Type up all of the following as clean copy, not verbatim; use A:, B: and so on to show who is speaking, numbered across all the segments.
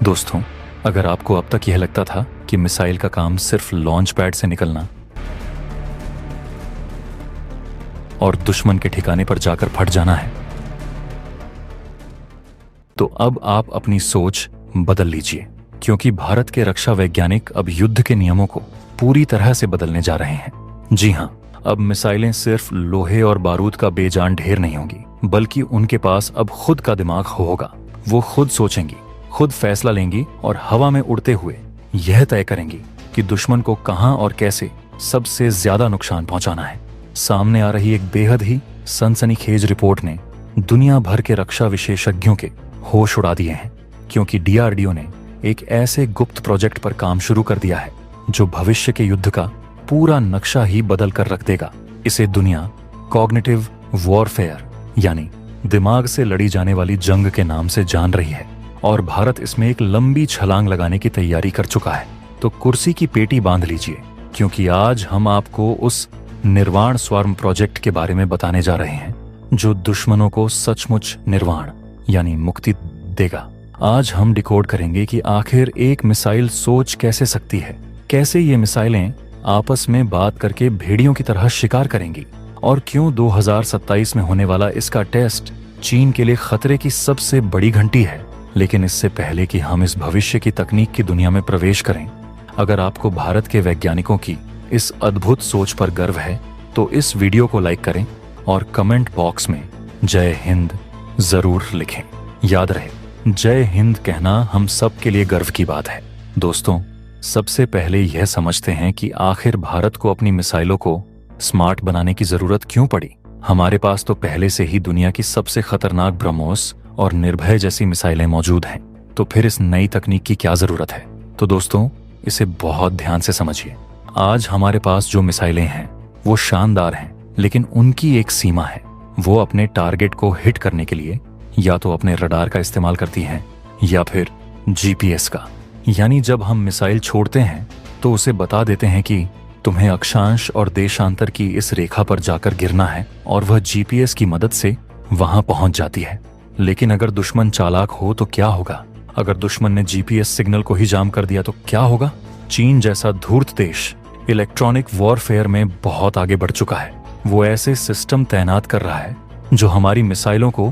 A: दोस्तों, अगर आपको अब तक यह लगता था कि मिसाइल का काम सिर्फ लॉन्च पैड से निकलना और दुश्मन के ठिकाने पर जाकर फट जाना है, तो अब आप अपनी सोच बदल लीजिए, क्योंकि भारत के रक्षा वैज्ञानिक अब युद्ध के नियमों को पूरी तरह से बदलने जा रहे हैं। जी हां, अब मिसाइलें सिर्फ लोहे और बारूद का बेजान ढेर नहीं होंगी, बल्कि उनके पास अब खुद का दिमाग होगा। वो खुद सोचेंगी, खुद फैसला लेंगी और हवा में उड़ते हुए यह तय करेंगी कि दुश्मन को कहां और कैसे सबसे ज्यादा नुकसान पहुंचाना है। सामने आ रही एक बेहद ही सनसनीखेज रिपोर्ट ने दुनिया भर के रक्षा विशेषज्ञों के होश उड़ा दिए हैं, क्योंकि डीआरडीओ ने एक ऐसे गुप्त प्रोजेक्ट पर काम शुरू कर दिया है जो भविष्य के युद्ध का पूरा नक्शा ही बदल कर रख देगा। इसे दुनिया कॉग्निटिव वॉरफेयर यानी दिमाग से लड़ी जाने वाली जंग के नाम से जान रही है, और भारत इसमें एक लंबी छलांग लगाने की तैयारी कर चुका है। तो कुर्सी की पेटी बांध लीजिए, क्योंकि आज हम आपको उस निर्वाण स्वार्म प्रोजेक्ट के बारे में बताने जा रहे हैं जो दुश्मनों को सचमुच निर्वाण यानी मुक्ति देगा। आज हम डिकोड करेंगे कि आखिर एक मिसाइल सोच कैसे सकती है, कैसे ये मिसाइलें आपस में बात करके भेड़ियों की तरह शिकार करेंगी, और क्यों 2027 में होने वाला इसका टेस्ट चीन के लिए खतरे की सबसे बड़ी घंटी है। लेकिन इससे पहले कि हम इस भविष्य की तकनीक की दुनिया में प्रवेश करें, अगर आपको भारत के वैज्ञानिकों की इस अद्भुत सोच पर गर्व है तो इस वीडियो को लाइक करें और कमेंट बॉक्स में जय हिंद जरूर लिखें। याद रहे, जय हिंद कहना हम सब के लिए गर्व की बात है। दोस्तों, सबसे पहले यह समझते हैं कि आखिर भारत को अपनी मिसाइलों को स्मार्ट बनाने की जरूरत क्यों पड़ी। हमारे पास तो पहले से ही दुनिया की सबसे खतरनाक ब्रह्मोस और निर्भय जैसी मिसाइलें मौजूद हैं, तो फिर इस नई तकनीक की क्या जरूरत है। तो दोस्तों, इसे बहुत ध्यान से समझिए। आज हमारे पास जो मिसाइलें हैं वो शानदार हैं, लेकिन उनकी एक सीमा है। वो अपने टारगेट को हिट करने के लिए या तो अपने रडार का इस्तेमाल करती हैं या फिर जीपीएस का। यानी जब हम मिसाइल छोड़ते हैं तो उसे बता देते हैं कि तुम्हें अक्षांश और देशांतर की इस रेखा पर जाकर गिरना है, और वह जीपीएस की मदद से वहां पहुंच जाती है। लेकिन अगर दुश्मन चालाक हो तो क्या होगा? अगर दुश्मन ने जीपीएस सिग्नल को ही जाम कर दिया तो क्या होगा? चीन जैसा धूर्त देश इलेक्ट्रॉनिक वॉरफेयर में बहुत आगे बढ़ चुका है। वो ऐसे सिस्टम तैनात कर रहा है जो हमारी मिसाइलों को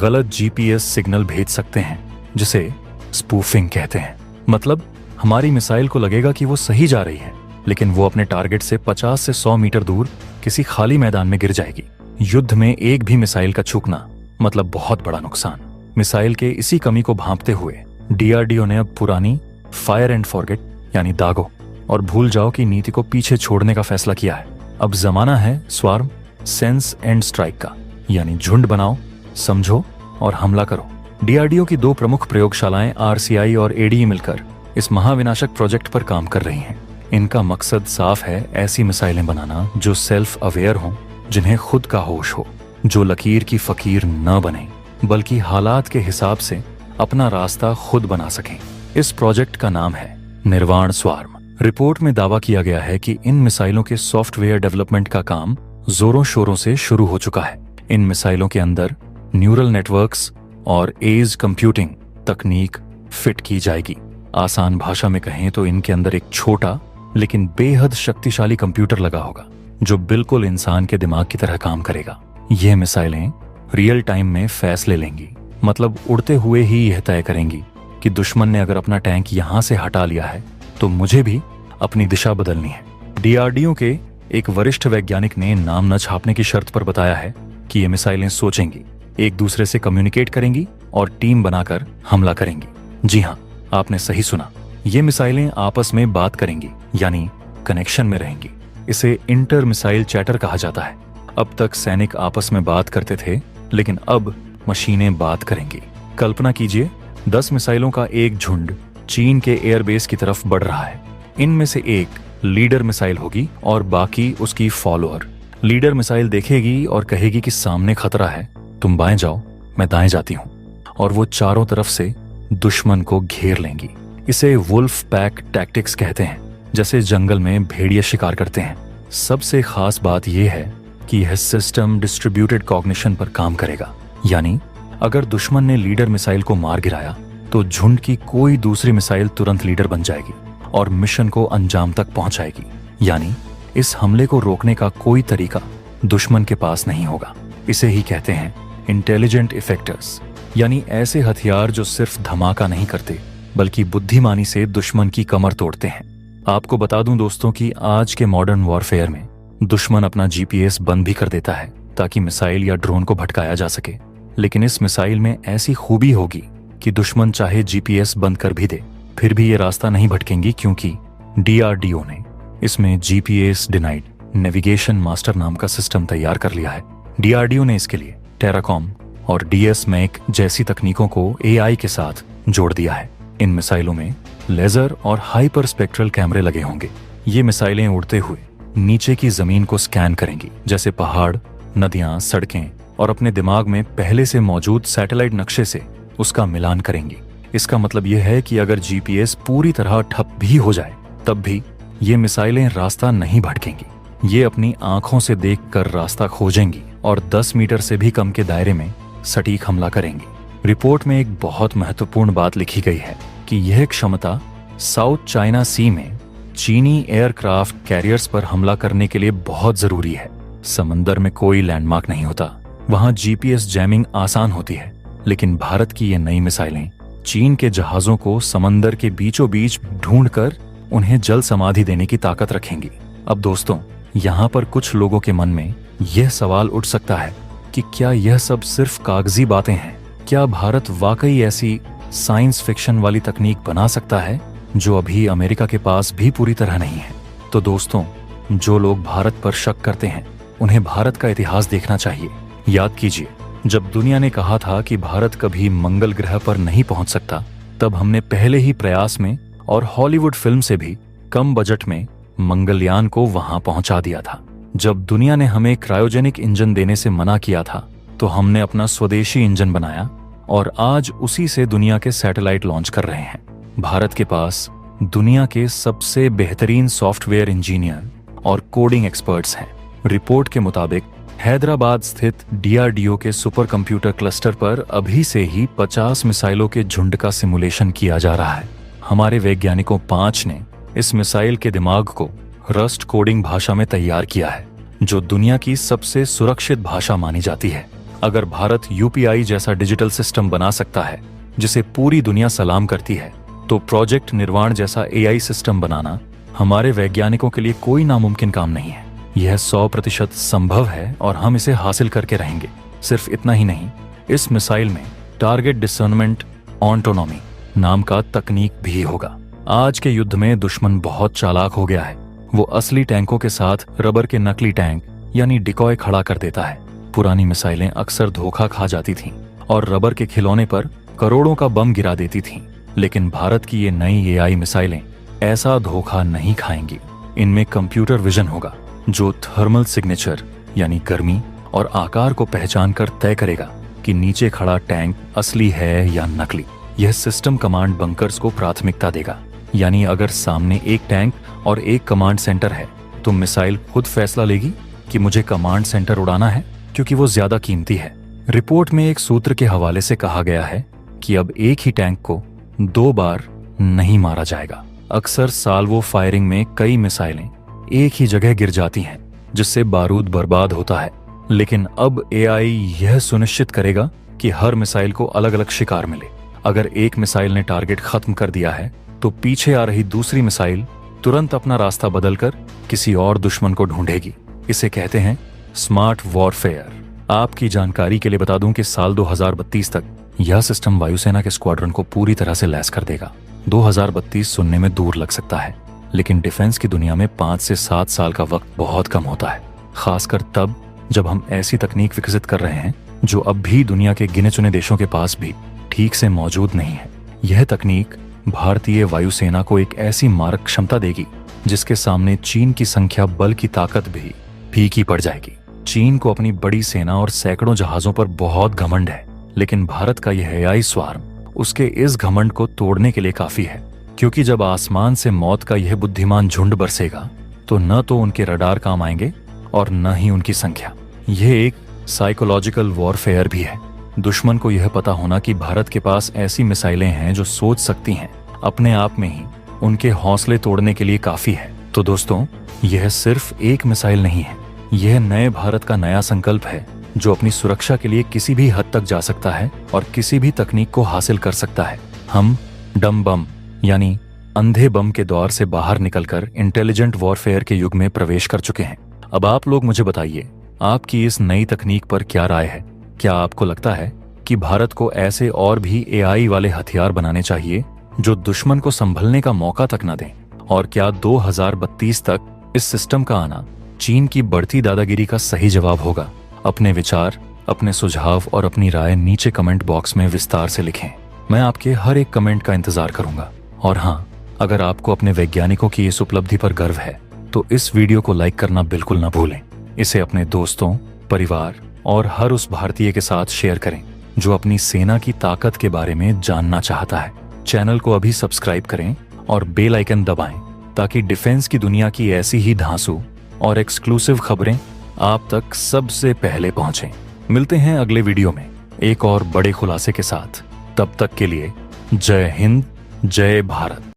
A: गलत जीपीएस सिग्नल भेज सकते हैं, जिसे स्पूफिंग कहते हैं। मतलब हमारी मिसाइल को लगेगा कि वो सही जा रही है, लेकिन वो अपने टारगेट से 50 से 100 मीटर दूर किसी खाली मैदान में गिर जाएगी। युद्ध में एक भी मिसाइल का चूकना मतलब बहुत बड़ा नुकसान। मिसाइल के इसी कमी को भांपते हुए डीआरडीओ ने अब पुरानी फायर एंड फॉरगेट यानी दागो और भूल जाओ की नीति को पीछे छोड़ने का फैसला किया है। अब जमाना है स्वार्म सेंस एंड स्ट्राइक का, यानी झुंड बनाओ, समझो और हमला करो। डीआरडीओ की दो प्रमुख प्रयोगशालाएं आरसीआई और एडीई मिलकर इस महाविनाशक प्रोजेक्ट पर काम कर रही हैं। इनका मकसद साफ है, ऐसी मिसाइलें बनाना जो सेल्फ अवेयर हों, जिन्हें खुद का होश हो, जो लकीर की फकीर न बने बल्कि हालात के हिसाब से अपना रास्ता खुद बना सकें। इस प्रोजेक्ट का नाम है निर्वाण स्वार्म। रिपोर्ट में दावा किया गया है कि इन मिसाइलों के सॉफ्टवेयर डेवलपमेंट का काम जोरों शोरों से शुरू हो चुका है। इन मिसाइलों के अंदर न्यूरल नेटवर्क्स और एज कंप्यूटिंग तकनीक फिट की जाएगी। आसान भाषा में कहें तो इनके अंदर एक छोटा लेकिन बेहद शक्तिशाली कंप्यूटर लगा होगा जो बिल्कुल इंसान के दिमाग की तरह काम करेगा। यह मिसाइलें रियल टाइम में फैसले लेंगी, मतलब उड़ते हुए ही यह तय करेंगी कि दुश्मन ने अगर अपना टैंक यहां से हटा लिया है तो मुझे भी अपनी दिशा बदलनी है। डीआरडीओ के एक वरिष्ठ वैज्ञानिक ने नाम न छापने की शर्त पर बताया है कि ये मिसाइलें सोचेंगी, एक दूसरे से कम्युनिकेट करेंगी और टीम बनाकर हमला करेंगी। जी हाँ, आपने सही सुना, ये मिसाइलें आपस में बात करेंगी, यानी कनेक्शन में रहेंगी। इसे इंटर मिसाइल चैटर कहा जाता है। अब तक सैनिक आपस में बात करते थे, लेकिन अब मशीनें बात करेंगी। कल्पना कीजिए, 10 मिसाइलों का एक झुंड चीन के एयरबेस की तरफ बढ़ रहा है। इनमें से एक लीडर मिसाइल होगी और बाकी उसकी फॉलोअर। लीडर मिसाइल देखेगी और कहेगी कि सामने खतरा है, तुम बाएं जाओ, मैं दाएं जाती हूं, और वो चारों तरफ से दुश्मन को घेर लेंगी। इसे वुल्फ पैक टैक्टिक्स कहते हैं, जैसे जंगल में भेड़िए शिकार करते हैं। सबसे खास बात यह है कि यह सिस्टम डिस्ट्रीब्यूटेड कॉग्निशन पर काम करेगा, यानी अगर दुश्मन ने लीडर मिसाइल को मार गिराया तो झुंड की कोई दूसरी मिसाइल तुरंत लीडर बन जाएगी और मिशन को अंजाम तक पहुंचाएगी। यानी इस हमले को रोकने का कोई तरीका दुश्मन के पास नहीं होगा। इसे ही कहते हैं इंटेलिजेंट इफेक्टर्स, यानी ऐसे हथियार जो सिर्फ धमाका नहीं करते बल्कि बुद्धिमानी से दुश्मन की कमर तोड़ते हैं। आपको बता दूं दोस्तों कि आज के मॉडर्न वॉरफेयर में दुश्मन अपना जीपीएस बंद भी कर देता है ताकि मिसाइल या ड्रोन को भटकाया जा सके। लेकिन इस मिसाइल में ऐसी खूबी होगी कि दुश्मन चाहे जीपीएस बंद कर भी दे फिर भी ये रास्ता नहीं भटकेंगी, क्योंकि डीआरडीओ ने इसमें जीपीएस डिनाइड नेविगेशन मास्टर नाम का सिस्टम तैयार कर लिया है। डीआरडीओ ने इसके लिए टेराकॉम और डीएस-मैक जैसी तकनीकों को एआई के साथ जोड़ दिया है। इन मिसाइलों में लेजर और हाइपर स्पेक्ट्रल कैमरे लगे होंगे। ये मिसाइलें उड़ते हुए नीचे की जमीन को स्कैन करेंगी, जैसे पहाड़, नदियां, सड़कें, और अपने दिमाग में पहले से मौजूद सैटेलाइट नक्शे से उसका मिलान करेंगी। इसका मतलब यह है कि अगर जीपीएस पूरी तरह ठप भी हो जाए तब भी ये मिसाइलें रास्ता नहीं भटकेंगी। ये अपनी आंखों से देखकर रास्ता खोजेंगी और 10 मीटर से भी कम के दायरे में सटीक हमला करेंगी। रिपोर्ट में एक बहुत महत्वपूर्ण बात लिखी गई है कि यह क्षमता साउथ चाइना सी में चीनी एयरक्राफ्ट कैरियर्स पर हमला करने के लिए बहुत जरूरी है। समंदर में कोई लैंडमार्क नहीं होता, वहां जीपीएस जैमिंग आसान होती है। लेकिन भारत की ये नई मिसाइलें चीन के जहाजों को समंदर के बीचों बीच ढूंढकर उन्हें जल समाधि देने की ताकत रखेंगी। अब दोस्तों, यहाँ पर कुछ लोगों के मन में यह सवाल उठ सकता है कि क्या यह सब सिर्फ कागजी बातें हैं? क्या भारत वाकई ऐसी साइंस फिक्शन वाली तकनीक बना सकता है जो अभी अमेरिका के पास भी पूरी तरह नहीं है? तो दोस्तों, जो लोग भारत पर शक करते हैं उन्हें भारत का इतिहास देखना चाहिए। याद कीजिए, जब दुनिया ने कहा था कि भारत कभी मंगल ग्रह पर नहीं पहुंच सकता, तब हमने पहले ही प्रयास में और हॉलीवुड फिल्म से भी कम बजट में मंगलयान को वहां पहुंचा दिया था। जब दुनिया ने हमें क्रायोजेनिक इंजन देने से मना किया था तो हमने अपना स्वदेशी इंजन बनाया और आज उसी से दुनिया के सैटेलाइट लॉन्च कर रहे हैं। भारत के पास दुनिया के सबसे बेहतरीन सॉफ्टवेयर इंजीनियर और कोडिंग एक्सपर्ट्स हैं। रिपोर्ट के मुताबिक हैदराबाद स्थित डीआरडीओ के सुपर कंप्यूटर क्लस्टर पर अभी से ही 50 मिसाइलों के झुंड का सिमुलेशन किया जा रहा है। हमारे वैज्ञानिकों 5 ने इस मिसाइल के दिमाग को रस्ट कोडिंग भाषा में तैयार किया है, जो दुनिया की सबसे सुरक्षित भाषा मानी जाती है। अगर भारत यूपीआई जैसा डिजिटल सिस्टम बना सकता है जिसे पूरी दुनिया सलाम करती है, तो प्रोजेक्ट निर्वाण जैसा एआई सिस्टम बनाना हमारे वैज्ञानिकों के लिए कोई नामुमकिन काम नहीं है। यह 100% संभव है और हम इसे हासिल करके रहेंगे। सिर्फ इतना ही नहीं, इस मिसाइल में टारगेट डिसर्नमेंट ऑटोनॉमी नाम का तकनीक भी होगा। आज के युद्ध में दुश्मन बहुत चालाक हो गया है। वो असली टैंकों के साथ रबर के नकली टैंक यानी डिकॉय खड़ा कर देता है। पुरानी मिसाइलें अक्सर धोखा खा जाती थीं और रबर के खिलौने पर करोड़ों का बम गिरा देती थीं। लेकिन भारत की ये नई एआई मिसाइलें ऐसा धोखा नहीं खाएंगी। इनमें कंप्यूटर विजन होगा जो थर्मल सिग्नेचर यानी गर्मी और आकार को पहचान कर तय करेगा कि नीचे खड़ा टैंक असली है या नकली। यह सिस्टम कमांड बंकर्स को प्राथमिकता देगा, यानी अगर सामने एक टैंक और एक कमांड सेंटर है तो मिसाइल खुद फैसला लेगी कि मुझे कमांड सेंटर उड़ाना है क्योंकि वो ज्यादा कीमती है। रिपोर्ट में एक सूत्र के हवाले से कहा गया है कि अब एक ही टैंक को 2 बार नहीं मारा जाएगा। अक्सर साल्वो फायरिंग में कई मिसाइलें एक ही जगह गिर जाती हैं जिससे बारूद बर्बाद होता है। लेकिन अब एआई यह सुनिश्चित करेगा कि हर मिसाइल को अलग अलग शिकार मिले। अगर एक मिसाइल ने टारगेट खत्म कर दिया है तो पीछे आ रही दूसरी मिसाइल तुरंत अपना रास्ता बदलकर किसी और दुश्मन को ढूंढेगी। इसे कहते हैं स्मार्ट वॉरफेयर। आपकी जानकारी के लिए बता दूं कि साल 2032 तक यह सिस्टम वायुसेना के स्क्वाड्रन को पूरी तरह से लैस कर देगा। 2032 सुनने में दूर लग सकता है, लेकिन डिफेंस की दुनिया में 5 से 7 साल का वक्त बहुत कम होता है, खासकर तब जब हम ऐसी तकनीक विकसित कर रहे हैं जो अब भी दुनिया के गिने चुने देशों के पास भी ठीक से मौजूद नहीं है। यह तकनीक भारतीय वायुसेना को एक ऐसी मारक क्षमता देगी जिसके सामने चीन की संख्या बल की ताकत भी फीकी पड़ जाएगी। चीन को अपनी बड़ी सेना और सैकड़ों जहाजों पर बहुत घमंड है, लेकिन भारत का यह एआई स्वार्म उसके इस घमंड को तोड़ने के लिए काफी है, क्योंकि जब आसमान से मौत का यह बुद्धिमान झुंड बरसेगा तो न तो उनके रडार काम आएंगे और न ही उनकी संख्या। यह एक साइकोलॉजिकल वॉरफेयर भी है। दुश्मन को यह पता होना कि भारत के पास ऐसी मिसाइलें हैं जो सोच सकती हैं, अपने आप में ही उनके हौसले तोड़ने के लिए काफी है। तो दोस्तों, यह सिर्फ एक मिसाइल नहीं है, यह नए भारत का नया संकल्प है जो अपनी सुरक्षा के लिए किसी भी हद तक जा सकता है और किसी भी तकनीक को हासिल कर सकता है। हम डम बम यानी अंधे बम के दौर से बाहर निकलकर इंटेलिजेंट वॉरफेयर के युग में प्रवेश कर चुके हैं। अब आप लोग मुझे बताइए, आपकी इस नई तकनीक पर क्या राय है? क्या आपको लगता है कि भारत को ऐसे और भी एआई वाले हथियार बनाने चाहिए जो दुश्मन को संभलने का मौका तक न दें? और क्या 2032 तक इस सिस्टम का आना चीन की बढ़ती दादागिरी का सही जवाब होगा? अपने विचार, अपने सुझाव और अपनी राय नीचे कमेंट बॉक्स में विस्तार से लिखें। मैं आपके हर एक कमेंट का इंतजार करूंगा। और हाँ, अगर आपको अपने वैज्ञानिकों की इस उपलब्धि पर गर्व है तो इस वीडियो को लाइक करना बिल्कुल न भूलें। इसे अपने दोस्तों, परिवार और हर उस भारतीय के साथ शेयर करें जो अपनी सेना की ताकत के बारे में जानना चाहता है। चैनल को अभी सब्सक्राइब करें और बेल आइकन दबाएं ताकि डिफेंस की दुनिया की ऐसी ही धांसू और एक्सक्लूसिव खबरें आप तक सबसे पहले पहुंचें। मिलते हैं अगले वीडियो में एक और बड़े खुलासे के साथ। तब तक के लिए जय हिंद, जय भारत।